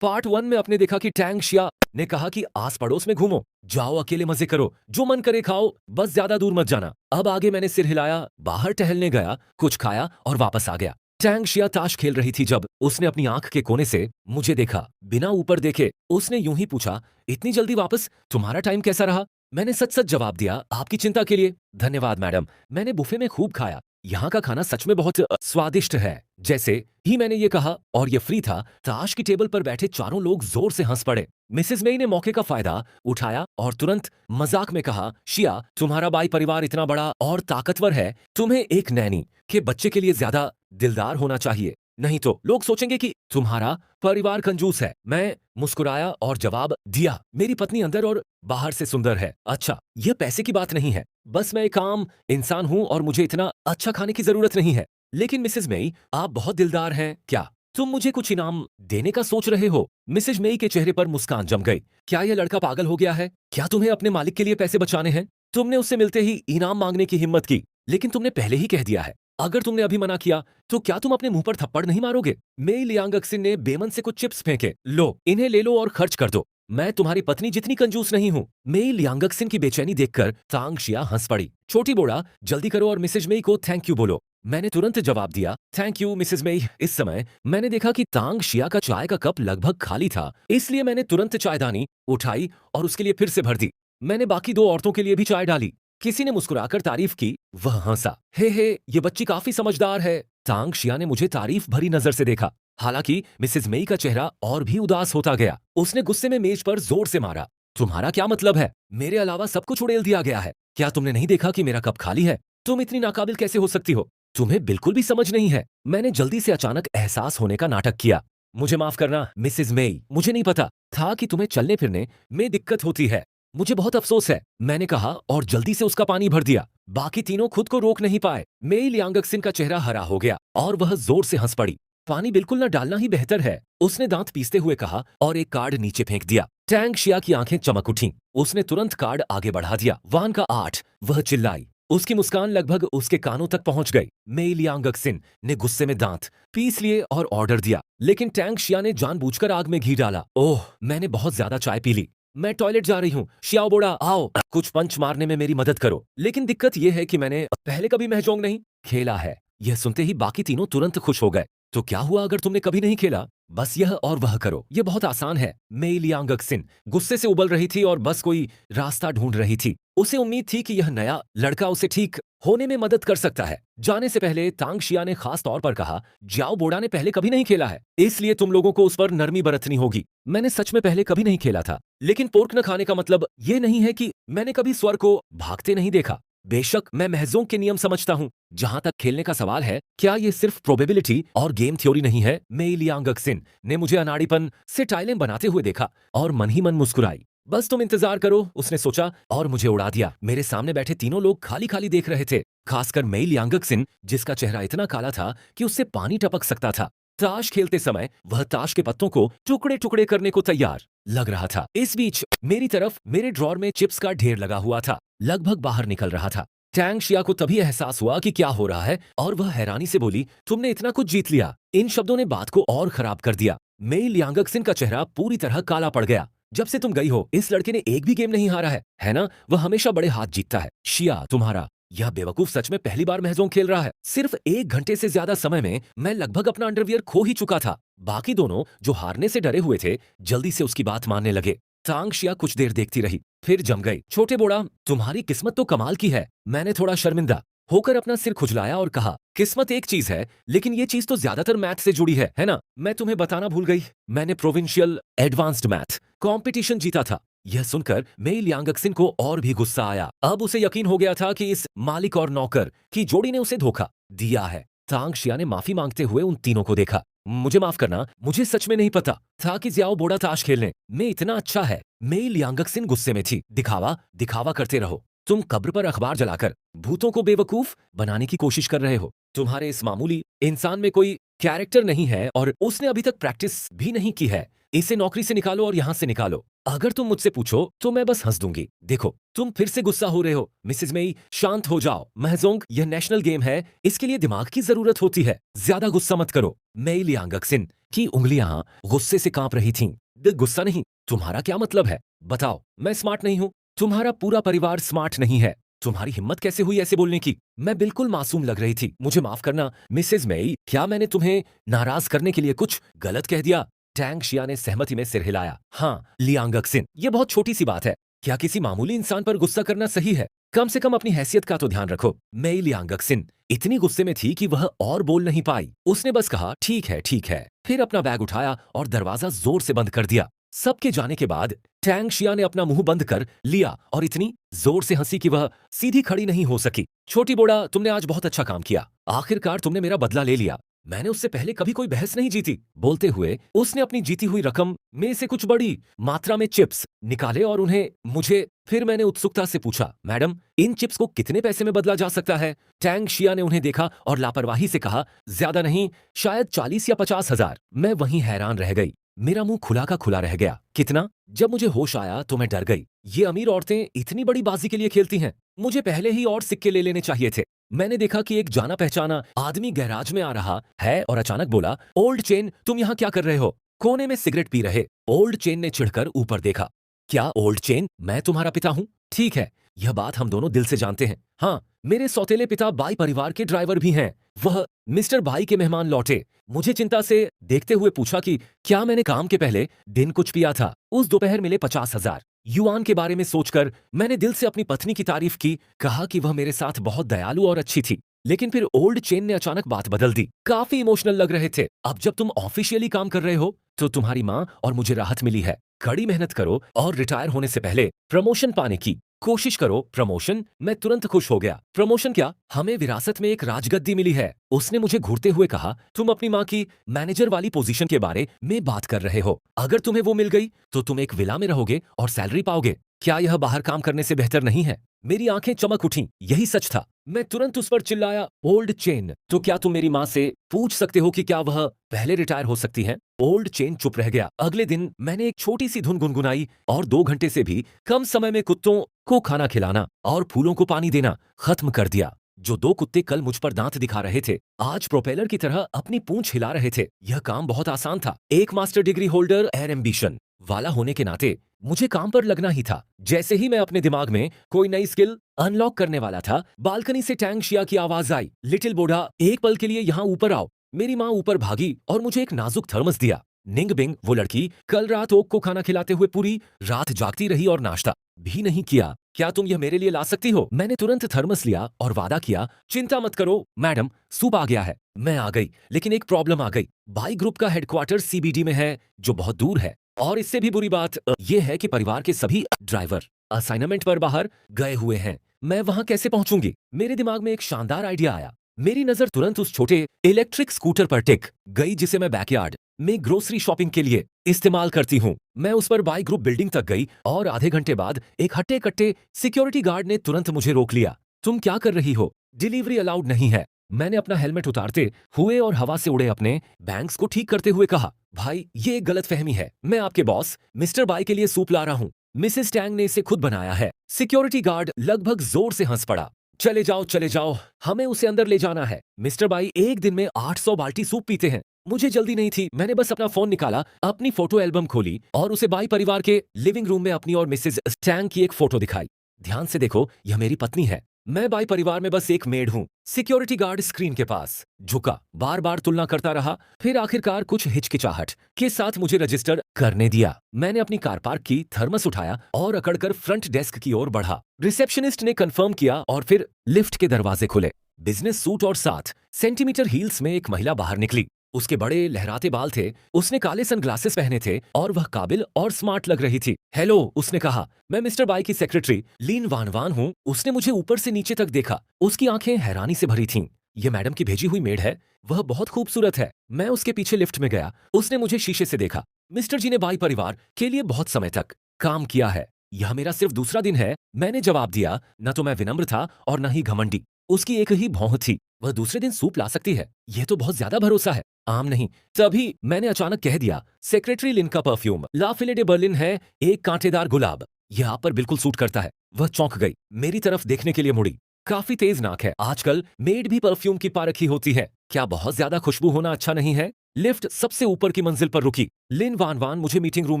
Part 1 में आपने देखा कि टैंग शिया ने कहा कि आस पड़ोस में घूमो, जाओ अकेले मजे करो, जो मन करे खाओ, बस ज्यादा दूर मत जाना। अब आगे मैंने सिर हिलाया, बाहर टहलने गया, कुछ खाया और वापस आ गया। टैंग शिया ताश खेल रही थी जब उसने अपनी आंख के कोने से मुझे देखा, बिना ऊपर देखे। उसने यूं ही पूछा, इतनी जल्दी वापस, तुम्हारा टाइम कैसा रहा? मैंने सच सच जवाब दिया, आपकी चिंता के लिए। धन्यवाद मैडम, मैंने बुफे में खूब खाया, यहाँ का खाना सच में बहुत स्वादिष्ट है। जैसे ही मैंने ये कहा और ये फ्री था, ताश की टेबल पर बैठे चारों लोग जोर से हंस पड़े। मिसेस मेई ने मौके का फायदा उठाया और तुरंत मजाक में कहा, शिया, तुम्हारा बाई परिवार इतना बड़ा और ताकतवर है, तुम्हें एक नैनी के बच्चे के लिए ज्यादा दिलदार होना चाहिए, नहीं तो लोग सोचेंगे कि तुम्हारा परिवार कंजूस है। मैं मुस्कुराया और जवाब दिया, मेरी पत्नी अंदर और बाहर से सुंदर है। अच्छा, यह पैसे की बात नहीं है, बस मैं एक आम इंसान हूं और मुझे इतना अच्छा खाने की जरूरत नहीं है। लेकिन मिसेस मेई, आप बहुत दिलदार हैं, क्या तुम मुझे कुछ इनाम देने का सोच रहे हो? मिसेस मेई के चेहरे पर मुस्कान जम गई। क्या यह लड़का पागल हो गया है? क्या तुम्हें अपने मालिक के लिए पैसे बचाने हैं? तुमने उससे मिलते ही इनाम मांगने की हिम्मत की, लेकिन तुमने पहले ही कह दिया है। अगर तुमने अभी मना किया तो क्या तुम अपने मुंह पर थप्पड़ नहीं मारोगे? मेई लियांगक्सिन ने बेमन से कुछ चिप्स फेंके। लो, इन्हें ले लो और खर्च कर दो। मैं तुम्हारी पत्नी जितनी कंजूस नहीं हूँ। मेई लियांगक्सिन की बेचैनी देखकर तांग शिया हंस पड़ी। छोटी बोड़ा, जल्दी करो और मिसेज मेई को थैंक यू बोलो। मैंने तुरंत जवाब दिया, थैंक यू मिसेज मेई। इस समय मैंने देखा कि तांग शिया का चाय का कप लगभग खाली था, इसलिए मैंने तुरंत चायदानी उठाई और उसके लिए फिर से भर दी। मैंने बाकी दो औरतों के लिए भी चाय डाली। किसी ने मुस्कुराकर तारीफ की, वह हंसा। हे, ये बच्ची काफी समझदार है। तांग शिया ने मुझे तारीफ भरी नजर से देखा। हालांकि मिसेज मेई का चेहरा और भी उदास होता गया। उसने गुस्से में मेज पर जोर से मारा। तुम्हारा क्या मतलब है? मेरे अलावा सब कुछ उड़ेल दिया गया है। क्या तुमने नहीं देखा कि मेरा कप खाली है? तुम इतनी नाकाबिल कैसे हो सकती हो? तुम्हें बिल्कुल भी समझ नहीं है। मैंने जल्दी से अचानक एहसास होने का नाटक किया। मुझे माफ करना मिसेज मेई, मुझे नहीं पता था कि तुम्हें चलने फिरने में दिक्कत होती है। मुझे बहुत अफसोस है, मैंने कहा और जल्दी से उसका पानी भर दिया। बाकी तीनों खुद को रोक नहीं पाए। मेई लियांगक्सिन का चेहरा हरा हो गया और वह जोर से हंस पड़ी। पानी बिल्कुल न डालना ही बेहतर है, उसने दांत पीसते हुए कहा और एक कार्ड नीचे फेंक दिया। टैंग शिया की आंखें चमक उठीं। उसने तुरंत कार्ड आगे बढ़ा दिया। वान का 8, वह चिल्लाई। उसकी मुस्कान लगभग उसके कानों तक पहुंच गई। मेई लियांगक्सिन ने गुस्से में दांत पीस लिए और ऑर्डर दिया, लेकिन टैंग शिया ने जानबूझकर आग में घी डाला। ओह, मैंने बहुत ज्यादा चाय पी ली। मैं टॉयलेट जा रही हूँ। शियाओ बोड़ा, आओ, कुछ पंच मारने में मेरी मदद करो। लेकिन दिक्कत यह है कि मैंने पहले कभी महजोंग नहीं खेला है। यह सुनते ही बाकी तीनों तुरंत खुश हो गए। तो क्या हुआ अगर तुमने कभी नहीं खेला? बस यह और वह करो, यह बहुत आसान है। मेई लियांगक्सिन गुस्से से उबल रही थी और बस कोई रास्ता ढूंढ रही थी। उसे उम्मीद थी कि यह नया लड़का उसे ठीक होने में मदद कर सकता है। जाने से पहले तांग शिया ने खास तौर पर कहा, जाओ बोड़ा ने पहले कभी नहीं खेला है, इसलिए तुम लोगों को उस पर नरमी बरतनी होगी। मैंने सच में पहले कभी नहीं खेला था, लेकिन पोर्क न खाने का मतलब ये नहीं है कि मैंने कभी स्वर को भागते नहीं देखा। बेशक मैं महजोंग के नियम समझता हूँ। जहां तक खेलने का सवाल है, क्या ये सिर्फ प्रोबेबिलिटी और गेम थ्योरी नहीं है? मेई लियांगक्सिन ने मुझे अनाड़ीपन से टाइलें बनाते हुए देखा और मन ही मन मुस्कुराई। बस तुम इंतजार करो, उसने सोचा और मुझे उड़ा दिया। मेरे सामने बैठे तीनों लोग खाली खाली देख रहे थे, खासकर मेई लियांगक्सिन, जिसका चेहरा इतना काला था कि उससे पानी टपक सकता था। ताश खेलते समय वह ताश के पत्तों को टुकड़े टुकड़े करने को तैयार लग रहा था। इस बीच मेरी तरफ मेरे ड्रॉर में चिप्स का ढेर लगा हुआ था, लगभग बाहर निकल रहा था। टैंग शिया को तभी एहसास हुआ कि क्या हो रहा है और वह हैरानी से बोली, तुमने इतना कुछ जीत लिया। इन शब्दों ने बात को और खराब कर दिया। मेई लियांगक्सिन का चेहरा पूरी तरह काला पड़ गया। जब से तुम गई हो, इस लड़के ने एक भी गेम नहीं हारा है ना? वह हमेशा बड़े हाथ जीतता है। शिया, तुम्हारा यह बेवकूफ सच में पहली बार महजोंग खेल रहा है। सिर्फ 1 घंटे से ज्यादा समय में मैं लगभग अपना अंडरवियर खो ही चुका था। बाकी दोनों जो हारने से डरे हुए थे, जल्दी से उसकी बात मानने लगे। तांग शिया कुछ देर देखती रही, फिर जम गई। छोटे बोड़ा, तुम्हारी किस्मत तो कमाल की है। मैंने थोड़ा शर्मिंदा होकर अपना सिर खुजलाया और कहा, किस्मत एक चीज है, लेकिन ये चीज तो ज्यादातर मैथ से जुड़ी है ना? मैं तुम्हें बताना भूल गई, मैंने प्रोविंशियल एडवांस्ड मैथ कंपटीशन जीता था। यह सुनकर मेई लियांगक्सिन को और भी गुस्सा आया। अब उसे यकीन हो गया था कि इस मालिक और नौकर की जोड़ी ने उसे धोखा दिया है। तांग शिया ने माफी मांगते हुए उन तीनों को देखा। मुझे माफ करना, मुझे सच में नहीं पता था कि जियाओ बोड़ा ताश खेलने में इतना अच्छा है। मेई लियांगक्सिन गुस्से में थी। दिखावा दिखावा करते रहो। तुम कब्र पर अखबार जलाकर भूतों को बेवकूफ बनाने की कोशिश कर रहे हो। तुम्हारे इस मामूली इंसान में कोई कैरेक्टर नहीं है और उसने अभी तक प्रैक्टिस भी नहीं की है। इसे नौकरी से निकालो और यहाँ से निकालो। अगर तुम मुझसे पूछो तो मैं बस हंस दूंगी। देखो, तुम फिर से गुस्सा हो रहे हो। मिसेज मेई, शांत हो जाओ। महजोंग, यह नेशनल गेम है, इसके लिए दिमाग की जरूरत होती है। ज्यादा गुस्सा मत करो। मेई लियांगक्सिन की उंगलियां गुस्से से कांप रही थीं। गुस्सा नहीं, तुम्हारा क्या मतलब है? बताओ, मैं स्मार्ट नहीं हूँ? तुम्हारा पूरा परिवार स्मार्ट नहीं है। तुम्हारी हिम्मत कैसे हुई ऐसे बोलने की? मैं बिल्कुल मासूम लग रही थी। मुझे माफ करना मिसेज मेई, क्या मैंने तुम्हें नाराज करने के लिए कुछ गलत कह दिया? टैंग शिया ने सहमति में सिर हिलाया। हाँ, लियांगक्सिन, ये बहुत छोटी सी बात है। क्या किसी मामूली इंसान पर गुस्सा करना सही है? कम से कम अपनी हैसियत का तो ध्यान रखो। मेई लियांगक्सिन इतनी गुस्से में थी कि वह और बोल नहीं पाई। उसने बस कहा, ठीक है, ठीक है। फिर अपना बैग उठाया और दरवाजा जोर से बंद कर दिया। सबके जाने के बाद टैंग शिया ने अपना मुंह बंद कर लिया और इतनी जोर से हंसी कि वह सीधी खड़ी नहीं हो सकी। छोटी बोड़ा, तुमने आज बहुत अच्छा काम किया। आखिरकार तुमने मेरा बदला ले लिया। मैंने उससे पहले कभी कोई बहस नहीं जीती। बोलते हुए उसने अपनी जीती हुई रकम में से कुछ बड़ी मात्रा में चिप्स निकाले और उन्हें मुझे। फिर मैंने उत्सुकता से पूछा, मैडम, इन चिप्स को कितने पैसे में बदला जा सकता है? टैंग शिया ने उन्हें देखा और लापरवाही से कहा, ज्यादा नहीं, शायद 40 या 50,000। मैं वहीं हैरान रह गई। मेरा मुंह खुला का खुला रह गया। कितना? जब मुझे होश आया तो मैं डर गई। ये अमीर औरतें इतनी बड़ी बाजी के लिए खेलती हैं। मुझे पहले ही और सिक्के ले लेने चाहिए थे। मैंने देखा कि एक जाना पहचाना आदमी गैराज में आ रहा है और अचानक बोला, ओल्ड चेन, तुम यहाँ क्या कर रहे हो? कोने में सिगरेट पी रहे। ओल्ड चेन ने चिढ़कर ऊपर देखा। क्या ओल्ड चेन, मैं तुम्हारा पिता हूँ? ठीक है, यह बात हम दोनों दिल से जानते हैं। हाँ, मेरे सौतेले पिता बाई परिवार के ड्राइवर भी हैं। वह मिस्टर बाई के मेहमान लौटे। मुझे चिंता से देखते हुए पूछा कि क्या मैंने काम के पहले दिन कुछ पिया था। उस दोपहर मिले 50,000 युआन के बारे में सोचकर मैंने दिल से अपनी पत्नी की तारीफ की। कहा कि वह मेरे साथ बहुत दयालु और अच्छी थी। लेकिन फिर ओल्ड चेन ने अचानक बात बदल दी। काफी इमोशनल लग रहे थे। अब जब तुम ऑफिशियली काम कर रहे हो तो तुम्हारी माँ और मुझे राहत मिली है। कड़ी मेहनत करो और रिटायर होने से पहले प्रमोशन पाने की कोशिश करो। प्रमोशन? मैं तुरंत खुश हो गया। प्रमोशन क्या? हमें विरासत में एक राजगद्दी मिली है। उसने मुझे घूरते हुए कहा, तुम अपनी माँ की मैनेजर वाली पोजीशन के बारे में बात कर रहे हो। अगर तुम्हें वो मिल गई तो तुम एक विला में रहोगे और सैलरी पाओगे। क्या यह बाहर काम करने से बेहतर नहीं है? मेरी आंखें चमक उठीं। यही सच था। मैं तुरंत उस पर चिल्लाया, ओल्ड चेन, तो क्या तुम मेरी माँ से पूछ सकते हो कि क्या वह पहले रिटायर हो सकती हैं? ओल्ड चेन चुप रह गया। अगले दिन मैंने एक छोटी सी धुन गुनगुनाई और 2 घंटे से भी कम समय में कुत्तों को खाना खिलाना और फूलों को पानी देना खत्म कर दिया। जो 2 कुत्ते कल मुझ पर दांत दिखा रहे थे, आज प्रोपेलर की तरह अपनी पूंछ हिला रहे थे। यह काम बहुत आसान था। एक master degree holder air ambition वाला होने के नाते मुझे काम पर लगना ही था। जैसे ही मैं अपने दिमाग में कोई नई स्किल अनलॉक करने वाला था, बालकनी से टैंग शिया की आवाज आई, लिटिल बूढ़ा, एक पल के लिए यहाँ ऊपर आओ। मेरी माँ ऊपर भागी और मुझे एक नाजुक थर्मस दिया। निंग बिंग, वो लड़की, कल रात ओक को खाना खिलाते हुए पूरी रात जागती रही और नाश्ता भी नहीं किया। क्या तुम यह मेरे लिए ला सकती हो? मैंने तुरंत थर्मस लिया और वादा किया, चिंता मत करो मैडम, सूप आ गया है। मैं आ गई, लेकिन एक प्रॉब्लम आ गई। बाई ग्रुप का हेडक्वार्टर सीबीडी में है, जो बहुत दूर है। और इससे भी बुरी बात यह है कि परिवार के सभी ड्राइवर असाइनमेंट पर बाहर गए हुए हैं। मैं वहां कैसे पहुंचूंगी? मेरे दिमाग में एक शानदार आइडिया आया। मेरी नजर तुरंत उस छोटे इलेक्ट्रिक स्कूटर पर टिक गई जिसे मैं बैकयार्ड में ग्रोसरी शॉपिंग के लिए इस्तेमाल करती हूँ। मैं उस पर बाई ग्रुप बिल्डिंग तक गई और आधे घंटे बाद एक हट्टे कट्टे सिक्योरिटी गार्ड ने तुरंत मुझे रोक लिया। तुम क्या कर रही हो? डिलीवरी अलाउड नहीं है। मैंने अपना हेलमेट उतारते हुए और हवा से उड़े अपने बैंग्स को ठीक करते हुए कहा, भाई, ये एक गलतफहमी है। मैं आपके बॉस मिस्टर बाई के लिए सूप ला रहा हूँ। मिसेस टैंग ने इसे खुद बनाया है। सिक्योरिटी गार्ड लगभग जोर से हंस पड़ा। चले जाओ, हमें उसे अंदर ले जाना है। मिस्टर बाई एक दिन में 800 बाल्टी सूप पीते हैं। मुझे जल्दी नहीं थी। मैंने बस अपना फोन निकाला, अपनी फोटो एल्बम खोली और उसे बाई परिवार के लिविंग रूम में अपनी और मिसेस टैंग की एक फोटो दिखाई। ध्यान से देखो, यह मेरी पत्नी है। मैं बाई परिवार में बस एक मेड हूँ। सिक्योरिटी गार्ड स्क्रीन के पास झुका, बार बार तुलना करता रहा, फिर आखिरकार कुछ हिचकिचाहट के साथ मुझे रजिस्टर करने दिया। मैंने अपनी कार पार्क की, थर्मस उठाया और अकड़कर फ्रंट डेस्क की ओर बढ़ा। रिसेप्शनिस्ट ने कंफर्म किया और फिर लिफ्ट के दरवाजे खुले। बिजनेस सूट और 7 सेंटीमीटर हील्स में एक महिला बाहर निकली। उसके बड़े लहराते बाल थे, उसने काले सनग्लासेस पहने थे और वह काबिल और स्मार्ट लग रही थी। हेलो, उसने कहा, मैं मिस्टर बाई की सेक्रेटरी लीन वान वान हूँ। उसने मुझे ऊपर से नीचे तक देखा। उसकी आंखें हैरानी से भरी थीं। यह मैडम की भेजी हुई मेड है, वह बहुत खूबसूरत है। मैं उसके पीछे लिफ्ट में गया। उसने मुझे शीशे से देखा। मिस्टर जी ने बाई परिवार के लिए बहुत समय तक काम किया है। यह मेरा सिर्फ दूसरा दिन है। मैंने जवाब दिया, न तो मैं विनम्र था और न ही घमंडी। उसकी एक ही भौं थी। वह दूसरे दिन सूप ला सकती है। यह तो बहुत ज्यादा भरोसा है। आम नहीं। तभी मैंने अचानक कह दिया, सेक्रेटरी लिन का परफ्यूम ला फिले डे बर्लिन है, एक कांटेदार गुलाब। यह आप पर बिल्कुल सूट करता है। वह चौंक गई, मेरी तरफ देखने के लिए मुड़ी। काफी तेज नाक है। आजकल मेड भी परफ्यूम की पारखी होती है। क्या बहुत ज्यादा खुशबू होना अच्छा नहीं है? लिफ्ट सबसे ऊपर की मंजिल पर रुकी। लिन वान वान मुझे मीटिंग रूम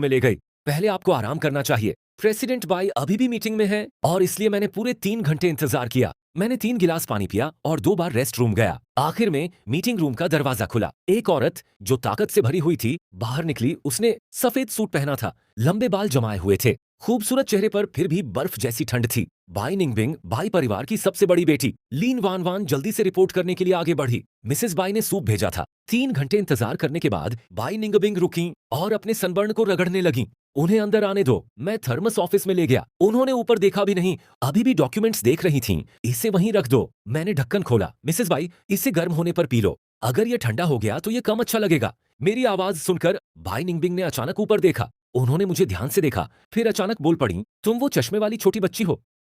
में ले गई। पहले आपको आराम करना चाहिए। प्रेसिडेंट बाई अभी भी मीटिंग में है और इसलिए मैंने पूरे 3 घंटे इंतजार किया। मैंने 3 गिलास पानी पिया और 2 बार रेस्ट रूम गया। आखिर में मीटिंग रूम का दरवाजा खुला। एक औरत जो ताकत से भरी हुई थी बाहर निकली। उसने सफेद सूट पहना था, लंबे बाल जमाए हुए थे, खूबसूरत चेहरे पर फिर भी बर्फ जैसी ठंड थी। बाई निंगबिंग बाई परिवार की सबसे बड़ी बेटी। लीन वान वान जल्दी से रिपोर्ट करने के लिए आगे बढ़ी। मिसेस बाई ने सूप भेजा था। 3 घंटे इंतजार करने के बाद बाई निंगबिंग रुकी और अपने सनबर्न को रगड़ने लगी। उन्हें अंदर आने दो। मैं थर्मस ऑफिस में ले गया। उन्होंने ऊपर देखा भी नहीं, अभी भी डॉक्यूमेंट्स देख रही थीं। इसे वहीं रख दो। मैंने ढक्कन खोला। मिसेस बाई, इसे गर्म होने पर पी लो। अगर ये ठंडा हो गया तो ये कम अच्छा लगेगा। मेरी आवाज सुनकर बाई निंगबिंग ने अचानक ऊपर देखा। उन्होंने मुझे ध्यान से देखा, फिर अचानक बोल पड़ी, तुम वो चश्मे वाली छोटी बच्ची हो?